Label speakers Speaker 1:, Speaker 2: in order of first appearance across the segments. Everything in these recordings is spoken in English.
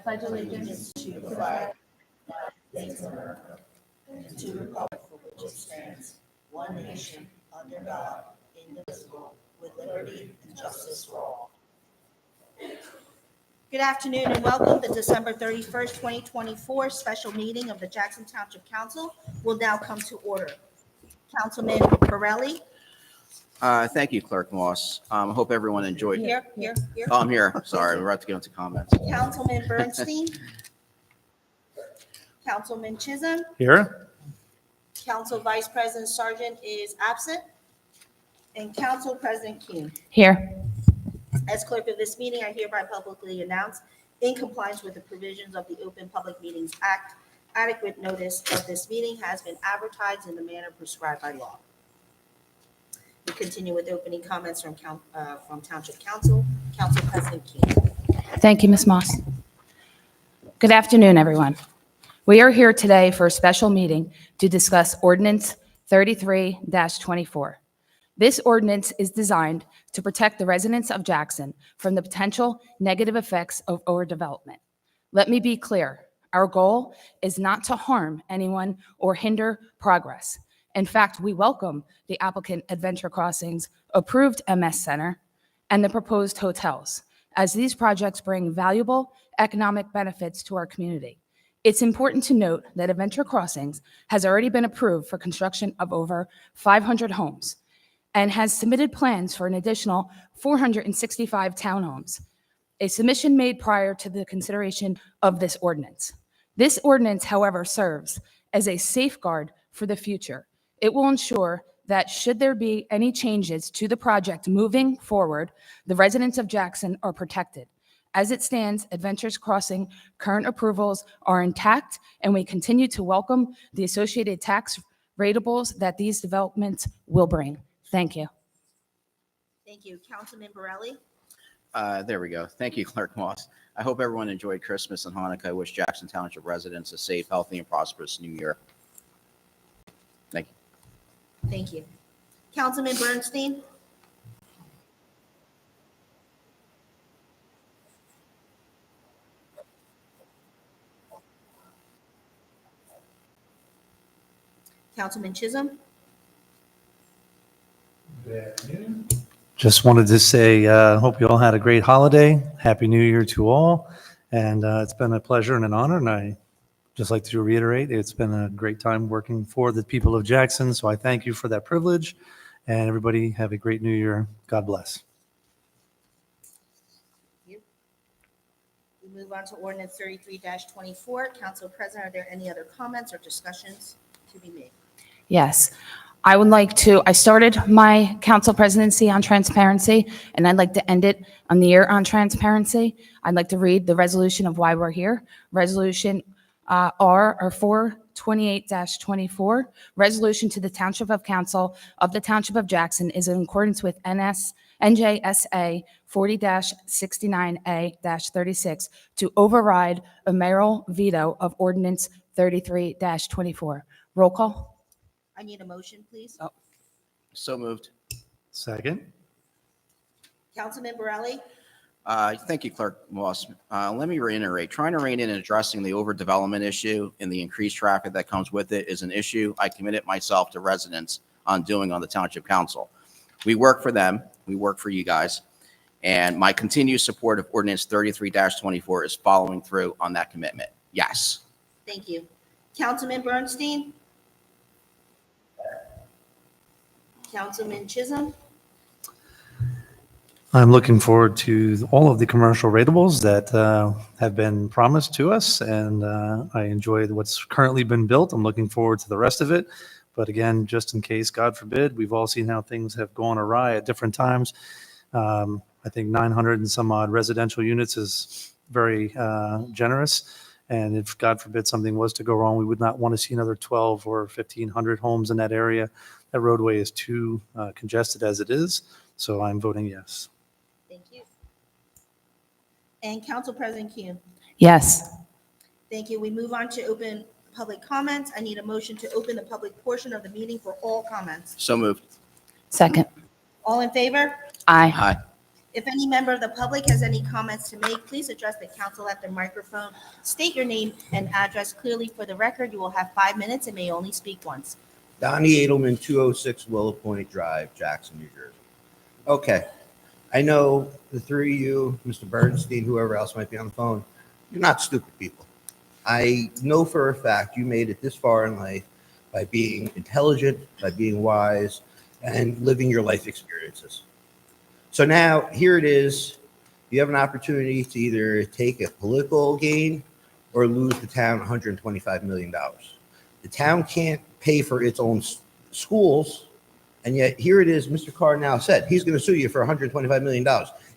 Speaker 1: pledge allegiance to the flag of the United States of America, and to the republic for which it stands, one nation, under God, indivisible, with liberty and justice for all. Good afternoon and welcome. The December 31st, 2024 special meeting of the Jackson Township Council will now come to order. Councilman Borelli.
Speaker 2: Thank you, Clerk Moss. I hope everyone enjoyed.
Speaker 1: Here.
Speaker 2: Oh, I'm here. Sorry, we're about to get into comments.
Speaker 1: Councilman Bernstein. Councilman Chisholm.
Speaker 3: Here.
Speaker 1: Council Vice President Sargent is absent. And Council President Kuhn.
Speaker 4: Here.
Speaker 1: As clerk of this meeting, I hereby publicly announce, in compliance with the provisions of the Open Public Meetings Act, adequate notice of this meeting has been advertised in the manner prescribed by law. We continue with opening comments from Township Council. Council President Kuhn.
Speaker 4: Thank you, Ms. Moss. Good afternoon, everyone. We are here today for a special meeting to discuss Ordinance 33-24. This ordinance is designed to protect the residents of Jackson from the potential negative effects of overdevelopment. Let me be clear. Our goal is not to harm anyone or hinder progress. In fact, we welcome the applicant Adventure Crossings approved MS Center and the proposed hotels, as these projects bring valuable economic benefits to our community. It's important to note that Adventure Crossings has already been approved for construction of over 500 homes and has submitted plans for an additional 465 townhomes, a submission made prior to the consideration of this ordinance. This ordinance, however, serves as a safeguard for the future. It will ensure that should there be any changes to the project moving forward, the residents of Jackson are protected. As it stands, Adventures Crossing current approvals are intact, and we continue to welcome the associated tax ratables that these developments will bring. Thank you.
Speaker 1: Thank you. Councilman Borelli.
Speaker 2: There we go. Thank you, Clerk Moss. I hope everyone enjoyed Christmas and Hanukkah. I wish Jackson Township residents a safe, healthy, and prosperous New Year. Thank you.
Speaker 1: Thank you. Councilman Bernstein. Councilman Chisholm.
Speaker 3: Good afternoon. Just wanted to say, hope you all had a great holiday. Happy New Year to all. And it's been a pleasure and an honor. And I just like to reiterate, it's been a great time working for the people of Jackson. So I thank you for that privilege. And everybody have a great New Year. God bless.
Speaker 1: We move on to ordinance 33-24. Council President, are there any other comments or discussions to be made?
Speaker 4: Yes. I started my council presidency on transparency, and I'd like to end it on the year on transparency. I'd like to read the resolution of why we're here. Resolution R/428-24, resolution to the Township of Council of the Township of Jackson is in accordance with NJSA 40-69A-36 to override a mayoral veto of ordinance 33-24. Roll call.
Speaker 1: I need a motion, please.
Speaker 2: So moved.
Speaker 3: Second.
Speaker 1: Councilman Borelli.
Speaker 2: Thank you, Clerk Moss. Let me reiterate, trying to rein in and addressing the overdevelopment issue and the increased traffic that comes with it is an issue I committed myself to residents on doing on the Township Council. We work for them. We work for you guys. And my continued support of Ordinance 33-24 is following through on that commitment. Yes.
Speaker 1: Thank you. Councilman Bernstein. Councilman Chisholm.
Speaker 3: I'm looking forward to all of the commercial ratables that have been promised to us, and I enjoy what's currently been built. I'm looking forward to the rest of it. But again, just in case, God forbid, we've all seen how things have gone awry at different times. I think 900 and some odd residential units is very generous. And if, God forbid, something was to go wrong, we would not want to see another 12 or 1,500 homes in that area. That roadway is too congested as it is. So I'm voting yes.
Speaker 1: Thank you. And Council President Kuhn.
Speaker 4: Yes.
Speaker 1: Thank you. We move on to open public comments. I need a motion to open the public portion of the meeting for all comments.
Speaker 2: So moved.
Speaker 4: Second.
Speaker 1: All in favor?
Speaker 4: Aye.
Speaker 2: Aye.
Speaker 1: If any member of the public has any comments to make, please address the council at the microphone. State your name and address clearly for the record. You will have 5 minutes and may only speak once.
Speaker 5: Donnie Edelman, 206 Willow Point Drive, Jackson, New Jersey. Okay, I know the three of you, Mr. Bernstein, whoever else might be on the phone, you're not stupid people. I know for a fact you made it this far in life by being intelligent, by being wise, and living your life experiences. So now here it is. You have an opportunity to either take a political gain or lose the town $125 million. The town can't pay for its own schools, and yet here it is. Mr. Carr now said he's going to sue you for $125 million.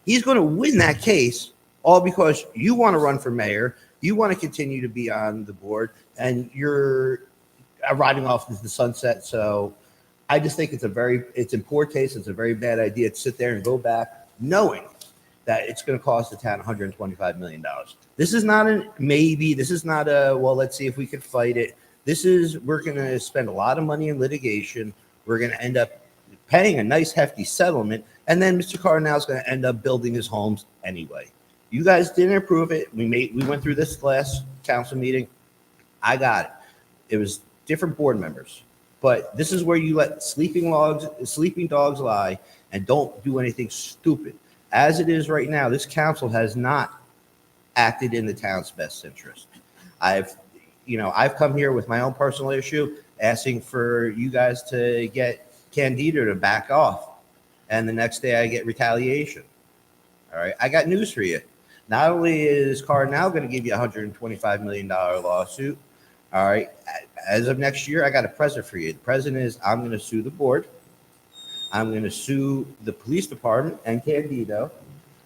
Speaker 5: He's going to win that case all because you want to run for mayor, you want to continue to be on the board, and you're riding off into the sunset. So I just think it's in poor taste. It's a very bad idea to sit there and go back knowing that it's going to cost the town $125 million. This is not a maybe. This is not a, well, let's see if we can fight it. We're going to spend a lot of money in litigation. We're going to end up paying a nice hefty settlement. And then Mr. Cardinal is going to end up building his homes anyway. You guys didn't approve it. We went through this last council meeting. I got it. It was different board members. But this is where you let sleeping dogs lie and don't do anything stupid. As it is right now, this council has not acted in the town's best interest. I've come here with my own personal issue, asking for you guys to get Candido to back off. And the next day I get retaliation. All right. I got news for you. Not only is Cardinal going to give you a $125 million lawsuit, all right, as of next year, I got a present for you. The present is I'm going to sue the board. I'm going to sue the police department and Candido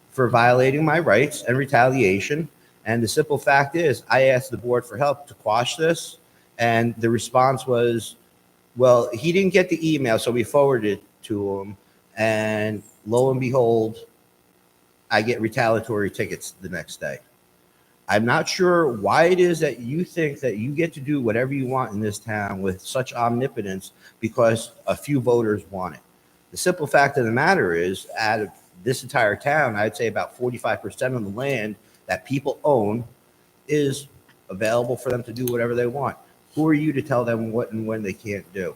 Speaker 5: for violating my rights and retaliation. And the simple fact is I asked the board for help to quash this. And the response was, well, he didn't get the email, so we forwarded it to him. And lo and behold, I get retaliatory tickets the next day. I'm not sure why it is that you think that you get to do whatever you want in this town with such omnipotence because a few voters want it. The simple fact of the matter is, out of this entire town, I'd say about 45% of the land that people own is available for them to do whatever they want. Who are you to tell them what and when they can't do?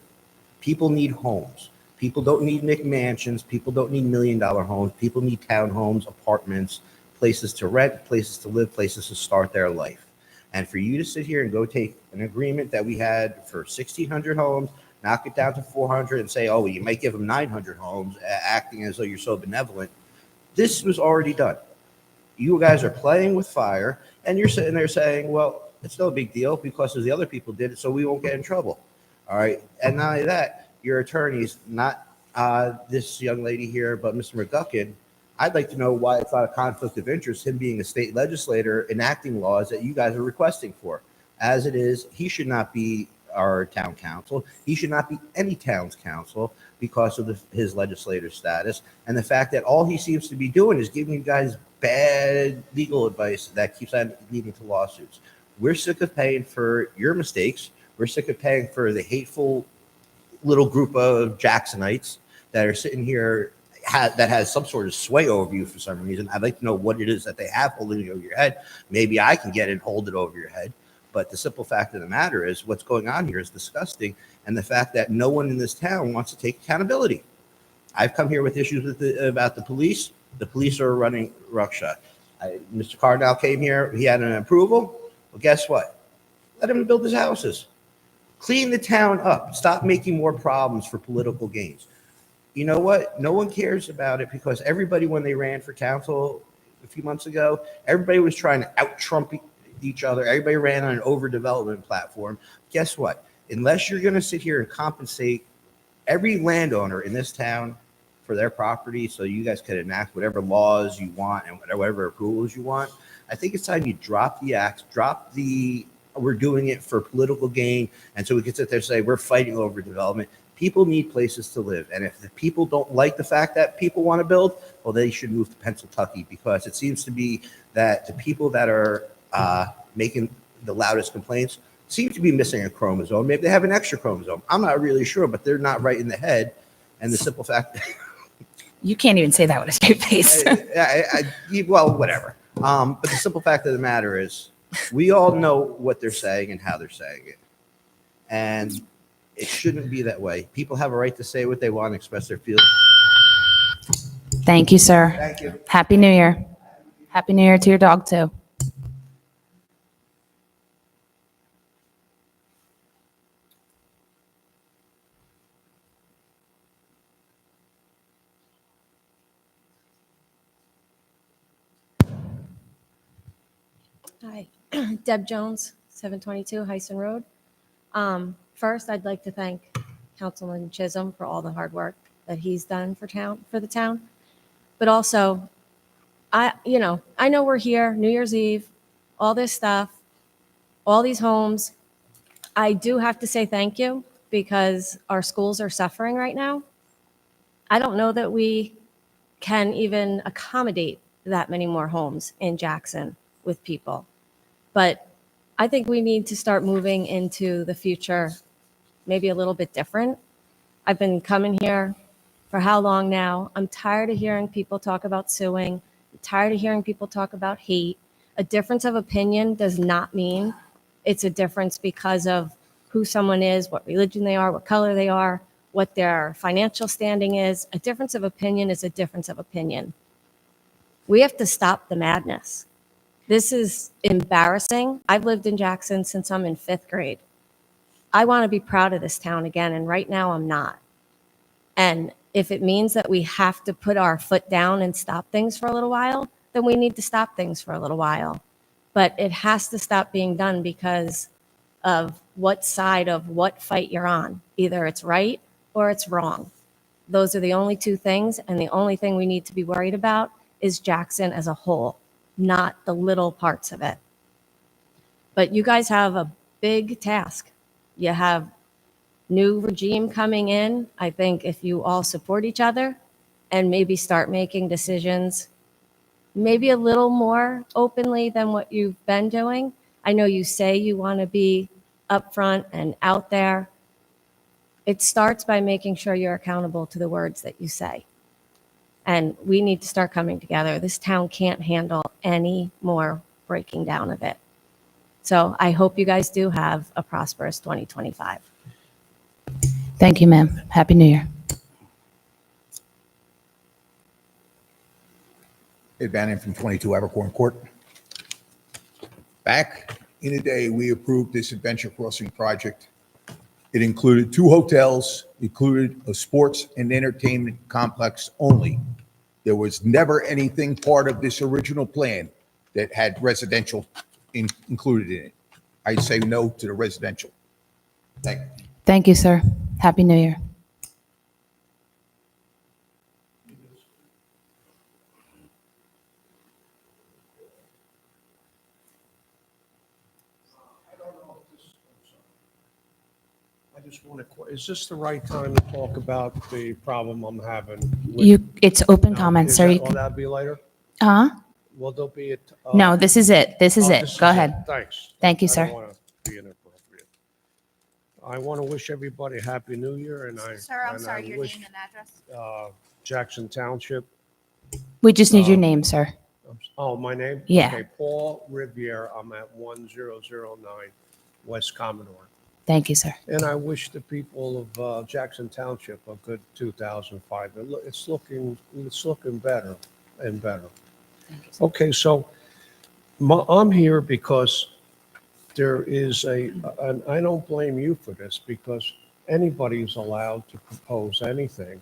Speaker 5: People need homes. People don't need McMansions. People don't need $1 million homes. People need townhomes, apartments, places to rent, places to live, places to start their life. And for you to sit here and go take an agreement that we had for 1,600 homes, knock it down to 400 and say, oh, you might give them 900 homes, acting as though you're so benevolent. This was already done. You guys are playing with fire, and you're sitting there saying, well, it's no big deal because the other people did it, so we won't get in trouble. All right. And not only that, your attorneys, not this young lady here, but Mr. McGuckin, I'd like to know why it's not a conflict of interest, him being a state legislator enacting laws that you guys are requesting for. As it is, he should not be our town council. He should not be any town's council because of his legislative status. And the fact that all he seems to be doing is giving you guys bad legal advice that keeps on leading to lawsuits. We're sick of paying for your mistakes. We're sick of paying for the hateful little group of Jacksonites that are sitting here that has some sort of sway over you for some reason. I'd like to know what it is that they have holding it over your head. Maybe I can get it and hold it over your head. But the simple fact of the matter is what's going on here is disgusting. And the fact that no one in this town wants to take accountability. I've come here with issues about the police. The police are running roughshod. Mr. Cardinal came here. He had an approval. Well, guess what? Let him build his houses. Clean the town up. Stop making more problems for political gains. You know what? No one cares about it because everybody, when they ran for council a few months ago, everybody was trying to out-Trump each other. Everybody ran on an overdevelopment platform. Guess what? Unless you're going to sit here and compensate every landowner in this town for their property so you guys can enact whatever laws you want and whatever approvals you want, I think it's time you drop the axe, we're doing it for political gain, and so we can sit there and say we're fighting over development. People need places to live, and if the people don't like the fact that people want to build, well, they should move to Pennsylvania because it seems to be that the people that are making the loudest complaints seem to be missing a chromosome. Maybe they have an extra chromosome. I'm not really sure, but they're not right in the head. And the simple fact
Speaker 4: You can't even say that with a straight face.
Speaker 5: Well, whatever. But the simple fact of the matter is, we all know what they're saying and how they're saying it. And it shouldn't be that way. People have a right to say what they want and express their feelings.
Speaker 4: Thank you, sir.
Speaker 5: Thank you.
Speaker 4: Happy New Year. Happy New Year to your dog, too.
Speaker 6: Hi, Deb Jones, 722 Heisen Road. First, I'd like to thank Councilman Chisholm for all the hard work that he's done for the town. But also, I know we're here, New Year's Eve, all this stuff, all these homes. I do have to say thank you because our schools are suffering right now. I don't know that we can even accommodate that many more homes in Jackson with people. But I think we need to start moving into the future maybe a little bit different. I've been coming here for how long now? I'm tired of hearing people talk about suing. I'm tired of hearing people talk about hate. A difference of opinion does not mean it's a difference because of who someone is, what religion they are, what color they are, what their financial standing is. A difference of opinion is a difference of opinion. We have to stop the madness. This is embarrassing. I've lived in Jackson since I'm in 5th grade. I want to be proud of this town again, and right now I'm not. And if it means that we have to put our foot down and stop things for a little while, then we need to stop things for a little while. But it has to stop being done because of what side of what fight you're on. Either it's right or it's wrong. Those are the only two things, and the only thing we need to be worried about is Jackson as a whole, not the little parts of it. But you guys have a big task. You have new regime coming in. I think if you all support each other and maybe start making decisions maybe a little more openly than what you've been doing. I know you say you want to be upfront and out there. It starts by making sure you're accountable to the words that you say. And we need to start coming together. This town can't handle any more breaking down of it. So I hope you guys do have a prosperous 2025.
Speaker 4: Thank you, ma'am. Happy New Year.
Speaker 7: Ed Bannon from 22 Abercorn Court. Back in the day, we approved this Adventure Crossing project. It included 2 hotels, included a sports and entertainment complex only. There was never anything part of this original plan that had residential included in it. I say no to the residential. Thank you.
Speaker 4: Thank you, sir. Happy New Year.
Speaker 8: I just want to, is this the right time to talk about the problem I'm having? with-
Speaker 4: It's open
Speaker 8: No,
Speaker 4: comments,
Speaker 8: is
Speaker 4: sir.
Speaker 8: that- Will that be later?
Speaker 4: Huh?
Speaker 8: Will there be it?
Speaker 4: No, this is it. This is it. Go ahead.
Speaker 8: Thanks.
Speaker 4: Thank you,
Speaker 8: I
Speaker 4: sir.
Speaker 8: don't want to be inappropriate. I want to wish everybody a happy new year, and I.
Speaker 1: Sir, I'm
Speaker 8: and
Speaker 1: sorry,
Speaker 8: I
Speaker 1: your
Speaker 8: wish,
Speaker 1: name and address?
Speaker 8: Jackson Township.
Speaker 4: We just need your name, sir.
Speaker 8: Oh, my name?
Speaker 4: Yeah.
Speaker 8: Okay, Paul Riviere. I'm at 1009 West Commodore.
Speaker 4: Thank you, sir.
Speaker 8: And I wish the people of Jackson Township a good 2005. It's looking better and better. Okay, so I'm here because there is and I don't blame you for this, because anybody's allowed to propose anything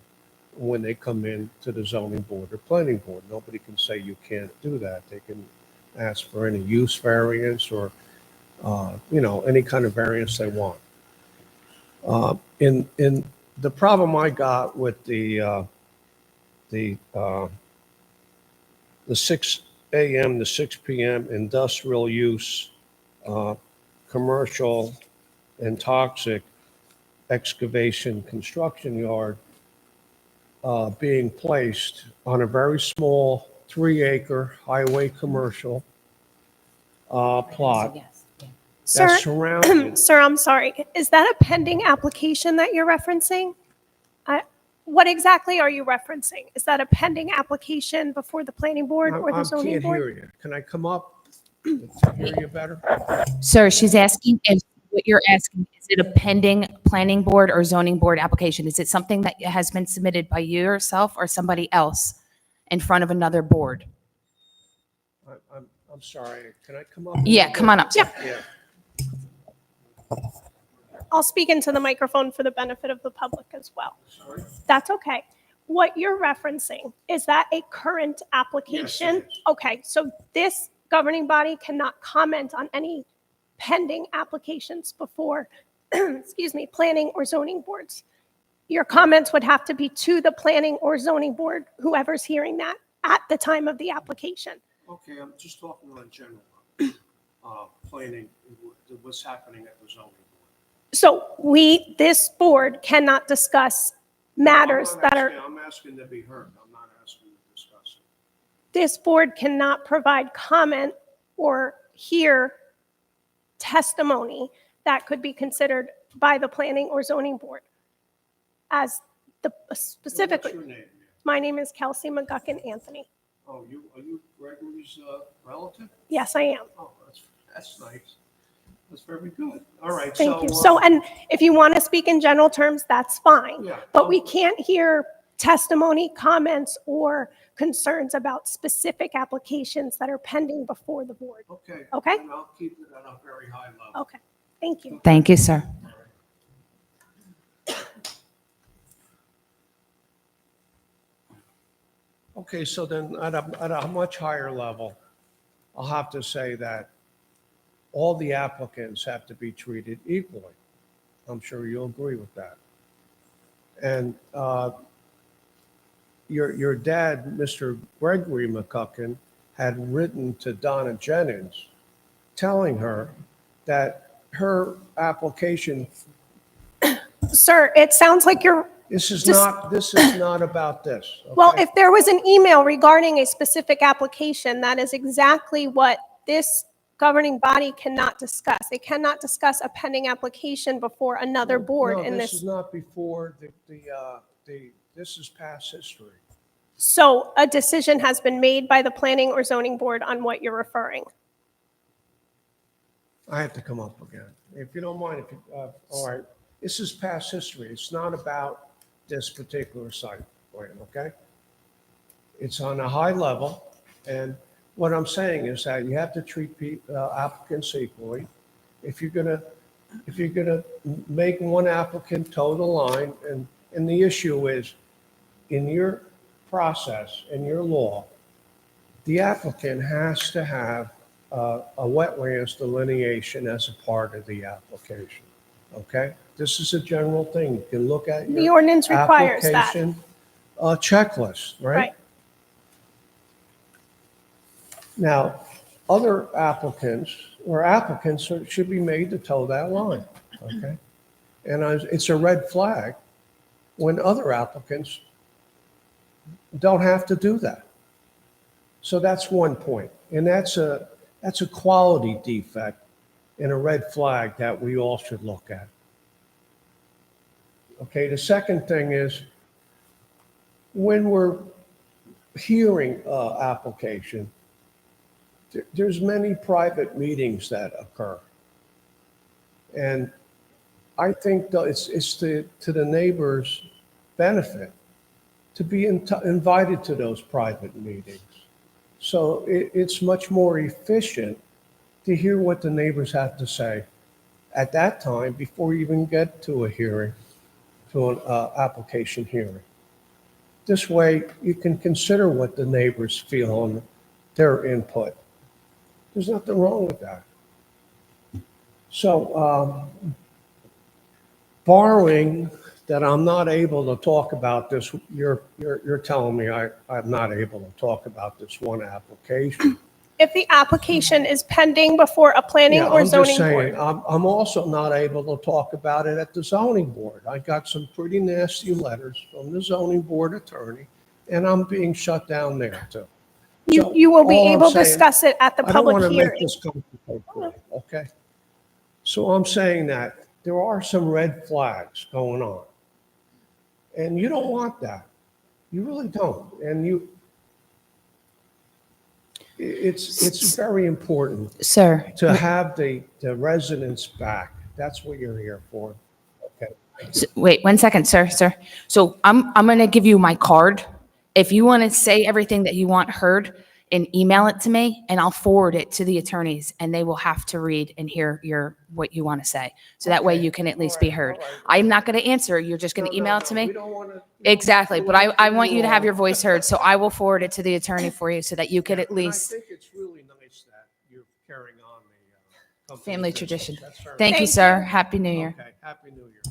Speaker 8: when they come in to the zoning board or planning board. Nobody can say you can't do that. They can ask for any use variance or any kind of variance they want. In the problem I got with the 6 a.m. to 6 p.m. industrial use, commercial and toxic excavation construction yard being placed on a very small 3-acre highway commercial plot
Speaker 9: Sir,
Speaker 8: that's surrounded.
Speaker 9: sir, I'm sorry. Is that a pending application that you're referencing? What exactly are you referencing? Is that a pending application before the planning board or
Speaker 8: I
Speaker 9: the zoning
Speaker 8: can't hear
Speaker 9: board?
Speaker 8: you. Can I come up to hear you better?
Speaker 4: Sir, she's asking if, what you're asking, is it a pending planning board or zoning board application? Is it something that has been submitted by you yourself or somebody else in front of another board?
Speaker 8: I'm sorry. Can I come up? a
Speaker 4: Yeah,
Speaker 8: little
Speaker 4: come
Speaker 8: bit?
Speaker 4: on up, sir.
Speaker 8: Yeah.
Speaker 9: I'll speak into the microphone for the benefit of the public as well.
Speaker 8: Sorry.
Speaker 9: That's okay. What you're referencing, is that a current application?
Speaker 8: Yes, it is.
Speaker 9: Okay, so this governing body cannot comment on any pending applications before, excuse me, planning or zoning boards. Your comments would have to be to the planning or zoning board, whoever's hearing that, at the time of the application.
Speaker 8: Okay, I'm just talking on general, planning, what's happening at the zoning board.
Speaker 9: So this board cannot discuss matters that are,
Speaker 8: I'm asking to be heard. I'm not asking to discuss it.
Speaker 9: this board cannot provide comment or hear testimony that could be considered by the planning or zoning board. As the specifically,
Speaker 8: What's your name?
Speaker 9: my name is Kelsey McGuckin Anthony.
Speaker 8: Oh, are you Gregory's relative?
Speaker 9: Yes, I am.
Speaker 8: Oh, that's nice. That's very good. All right.
Speaker 9: Thank you. So, and if you want to speak in general terms, that's fine.
Speaker 8: Yeah.
Speaker 9: But we can't hear testimony, comments, or concerns about specific applications that are pending before the board.
Speaker 8: Okay.
Speaker 9: Okay?
Speaker 8: And I'll keep it at a very high level.
Speaker 9: Okay, thank you.
Speaker 4: Thank you, sir.
Speaker 8: Okay, so then at a much higher level, I'll have to say that all the applicants have to be treated equally. I'm sure you'll agree with that. And your dad, Mr. Gregory McCucken, had written to Donna Jennings telling her that her application,
Speaker 9: Sir, it sounds like you're,
Speaker 8: this is
Speaker 9: Just-
Speaker 8: not about this.
Speaker 9: well,
Speaker 8: okay?
Speaker 9: if there was an email regarding a specific application, that is exactly what this governing body cannot discuss. They cannot discuss a pending application before another board
Speaker 8: No,
Speaker 9: in
Speaker 8: this
Speaker 9: this.
Speaker 8: is not before this is past history.
Speaker 9: So a decision has been made by the planning or zoning board on what you're referring.
Speaker 8: I have to come up again. If you don't mind, all right, this is past history. It's not about this particular site, okay? It's on a high level, and what I'm saying is that you have to treat applicants equally. If you're gonna make one applicant toe the line, and the issue is, in your process, in your law, the applicant has to have a wetlands delineation as a part of the application, okay? This is a general thing. You can look at
Speaker 9: The
Speaker 8: your
Speaker 9: ordinance requires that.
Speaker 8: application checklist, right?
Speaker 9: Right.
Speaker 8: Now, other applicants should be made to toe that line, okay? And it's a red flag when other applicants don't have to do that. So that's one point, and that's a quality defect and a red flag that we all should look at. Okay, the second thing is, when we're hearing application, there's many private meetings that occur. And I think that it's to the neighbors' benefit to be invited to those private meetings. So it's much more efficient to hear what the neighbors have to say at that time before you even get to a hearing, to an application hearing. This way, you can consider what the neighbors feel on their input. There's nothing wrong with that. So, borrowing that I'm not able to talk about this, you're telling me I'm not able to talk about this one application.
Speaker 9: If the application is pending before a planning
Speaker 8: Yeah,
Speaker 9: or
Speaker 8: I'm just
Speaker 9: zoning
Speaker 8: saying,
Speaker 9: board.
Speaker 8: I'm also not able to talk about it at the zoning board. I got some pretty nasty letters from the zoning board attorney, and I'm being shut down there too. So
Speaker 9: You will be
Speaker 8: all I'm
Speaker 9: able to
Speaker 8: saying-
Speaker 9: discuss it at the
Speaker 8: I don't want
Speaker 9: public
Speaker 8: to make
Speaker 9: hearing.
Speaker 8: this complicated, for you, okay? So I'm saying that there are some red flags going on. And you don't want that. You really don't. And it's very important
Speaker 4: Sir,
Speaker 8: to have the residents back. That's what you're here for. Okay.
Speaker 4: wait 1 second, sir. So I'm going to give you my card. If you want to say everything that you want heard and email it to me, and I'll forward it to the attorneys, and they will have to read and hear what you want to say. So that way you can at least be heard.
Speaker 8: All right.
Speaker 4: I'm not going to answer. You're just going
Speaker 8: No,
Speaker 4: to email it to
Speaker 8: no,
Speaker 4: me?
Speaker 8: we don't want to.
Speaker 4: Exactly, but I want you to have your voice heard, so I will forward it to the attorney for you so that you could at
Speaker 8: I
Speaker 4: least,
Speaker 8: think it's really nice that you're carrying on the company
Speaker 4: family
Speaker 8: business.
Speaker 4: tradition.
Speaker 8: That's very
Speaker 4: Thank you,
Speaker 9: Thank
Speaker 4: sir.
Speaker 9: you.
Speaker 4: Happy New Year.
Speaker 8: Okay, Happy New Year.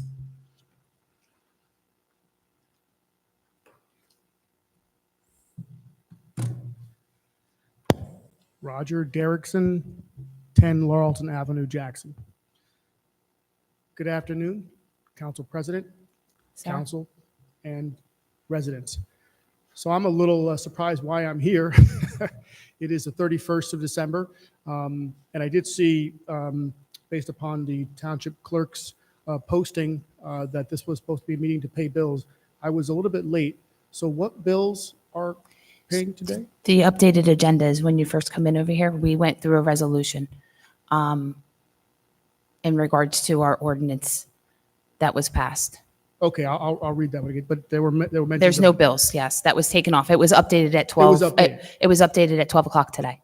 Speaker 10: Roger Derrickson, 10 Laurelton Avenue, Jackson. Good afternoon, Council President,
Speaker 4: Sir.
Speaker 10: Council, and residents. So I'm a little surprised why I'm here. It is the 31st of December, and I did see, based upon the Township Clerk's posting, that this was supposed to be a meeting to pay bills. I was a little bit late. So what bills are paying today?
Speaker 4: The updated agenda is when you first come in over here, we went through a resolution in regards to our ordinance that was passed.
Speaker 10: Okay, I'll read that one again, but they were mentioned.
Speaker 4: There's no bills, yes, that was taken off. It was updated at 12.
Speaker 10: updated.
Speaker 4: It was updated at 12 o'clock today.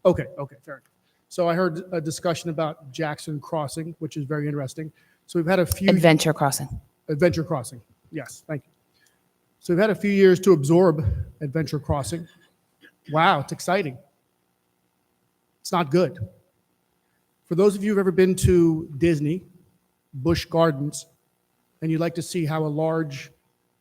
Speaker 10: Okay, fair enough. So I heard a discussion about Jackson Crossing, which is very interesting. So we've had a few.
Speaker 4: Adventure Crossing.
Speaker 10: Adventure Crossing, yes, thank you. So we've had a few years to absorb Adventure Crossing. Wow, it's exciting. It's not good. For those of you who've ever been to Disney, Busch Gardens, and you'd like to see how a large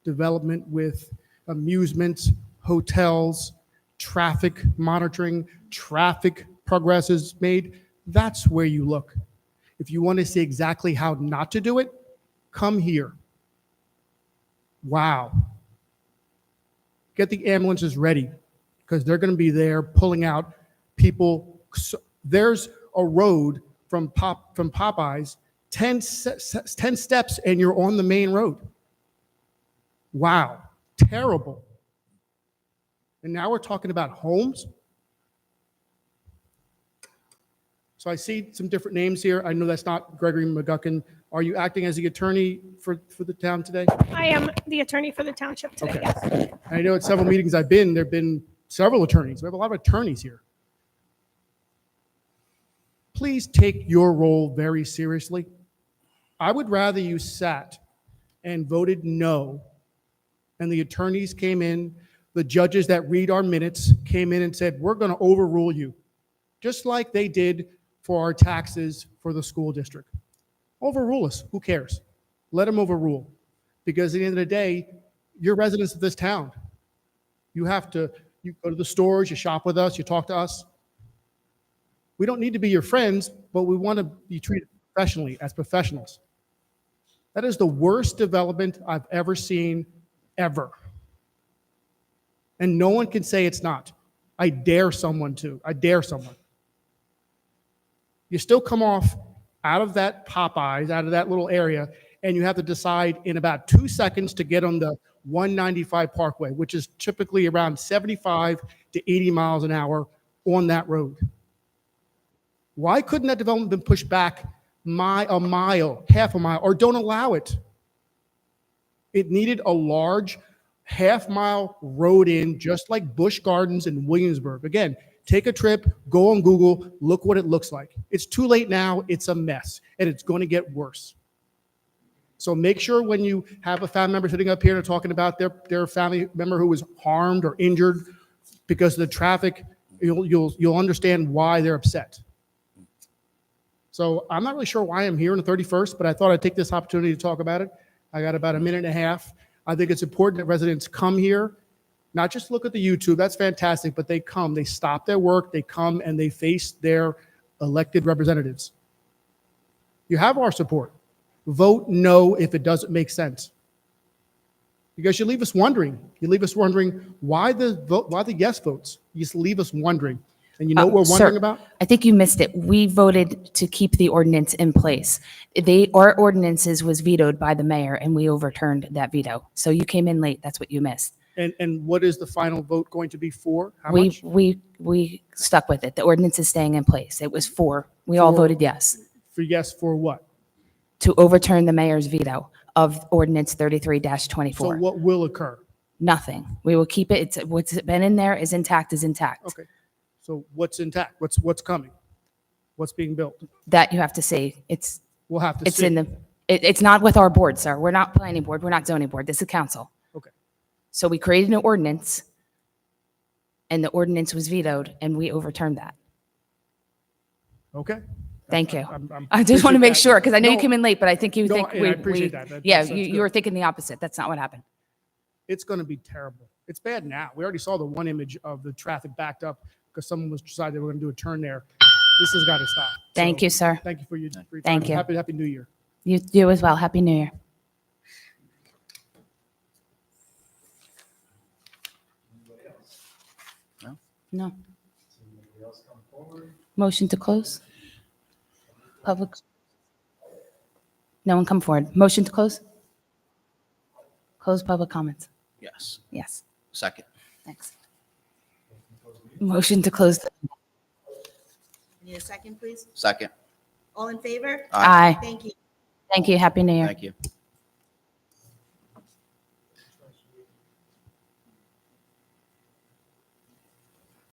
Speaker 10: development with amusements, hotels, traffic monitoring, traffic progress is made, that's where you look. If you want to see exactly how not to do it, come here. Wow. Get the ambulances ready because they're going to be there pulling out people. So there's a road from Popeyes, 10 steps and you're on the main road. Wow, terrible. And now we're talking about homes. So I see some different names here. I know that's not Gregory McGuckin. Are you acting as the attorney for the town today?
Speaker 9: I am the attorney for the township today, yes.
Speaker 10: Okay. I know at several meetings I've been, there have been several attorneys. We have a lot of attorneys here. Please take your role very seriously. I would rather you sat and voted no, and the attorneys came in, the judges that read our minutes came in and said, we're going to overrule you, just like they did for our taxes for the school district. Overrule us. Who cares? Let them overrule. Because at the end of the day, you're residents of this town. You go to the stores, you shop with us, you talk to us. We don't need to be your friends, but we want to be treated professionally as professionals. That is the worst development I've ever seen, ever. And no one can say it's not. I dare someone to. I dare someone. You still come off out of that Popeyes, out of that little area, and you have to decide in about 2 seconds to get on the 195 Parkway, which is typically around 75 to 80 miles an hour on that road. Why couldn't that development been pushed back a mile, half a mile, or don't allow it? It needed a large half-mile road in, just like Busch Gardens in Williamsburg. Again, take a trip, go on Google, look what it looks like. It's too late now. It's a mess, and it's going to get worse. So make sure when you have a family member sitting up here and talking about their family member who was harmed or injured because of the traffic, you'll understand why they're upset. So I'm not really sure why I'm here on the 31st, but I thought I'd take this opportunity to talk about it. I got about a minute and a half. I think it's important that residents come here, not just look at the YouTube, that's fantastic, but they come, they stop their work, they come and they face their elected representatives. You have our support. Vote no if it doesn't make sense. Because you leave us wondering. You leave us wondering why the yes votes. You just leave us wondering. And you know what we're
Speaker 4: Sir,
Speaker 10: wondering about?
Speaker 4: I think you missed it. We voted to keep the ordinance in place. Our ordinances was vetoed by the mayor, and we overturned that veto. So you came in late. That's what you missed.
Speaker 10: And what is the final vote going to be for? How
Speaker 4: We,
Speaker 10: much?
Speaker 4: we stuck with it. The ordinance is staying in place. It was 4. We all
Speaker 10: For-
Speaker 4: voted yes,
Speaker 10: For yes, for what?
Speaker 4: to overturn the mayor's veto of ordinance
Speaker 10: So
Speaker 4: 33-24.
Speaker 10: what will occur?
Speaker 4: Nothing. We will keep it. It's, what's been in there is intact, is intact.
Speaker 10: Okay. So what's intact? What's coming? What's being built?
Speaker 4: That you have to see.
Speaker 10: We'll have to
Speaker 4: It's
Speaker 10: see.
Speaker 4: in the, it's not with our board, sir. We're not planning board. We're not zoning board. This is council.
Speaker 10: Okay.
Speaker 4: So we created an ordinance, and the ordinance was vetoed, and we overturned that.
Speaker 10: Okay.
Speaker 4: Thank you.
Speaker 10: I'm-
Speaker 4: I just want to
Speaker 10: appreciate
Speaker 4: make
Speaker 10: that.
Speaker 4: sure, because I know you
Speaker 10: No,
Speaker 4: came in late, but I think you
Speaker 10: No,
Speaker 4: think
Speaker 10: and I appreciate that.
Speaker 4: yeah,
Speaker 10: That's
Speaker 4: you
Speaker 10: good.
Speaker 4: were thinking the opposite. That's not what happened.
Speaker 10: It's going to be terrible. It's bad now. We already saw the one image of the traffic backed up because someone was decided they were going to do a turn there. This has got to stop.
Speaker 4: Thank
Speaker 10: So,
Speaker 4: you, sir.
Speaker 10: Thank you for your time.
Speaker 4: Thank you.
Speaker 10: Happy New Year.
Speaker 4: You as well. Happy New Year.
Speaker 2: No?
Speaker 4: No. Motion to close? Public? No one come forward. Motion to close? Close public comments.
Speaker 2: Yes.
Speaker 4: Yes.
Speaker 2: Second.
Speaker 4: Thanks. Motion to close.
Speaker 1: Need a second, please?
Speaker 2: Second.
Speaker 1: All in favor?
Speaker 4: Aye.
Speaker 1: Thank you.
Speaker 4: Thank you. Happy New Year.
Speaker 2: Thank you.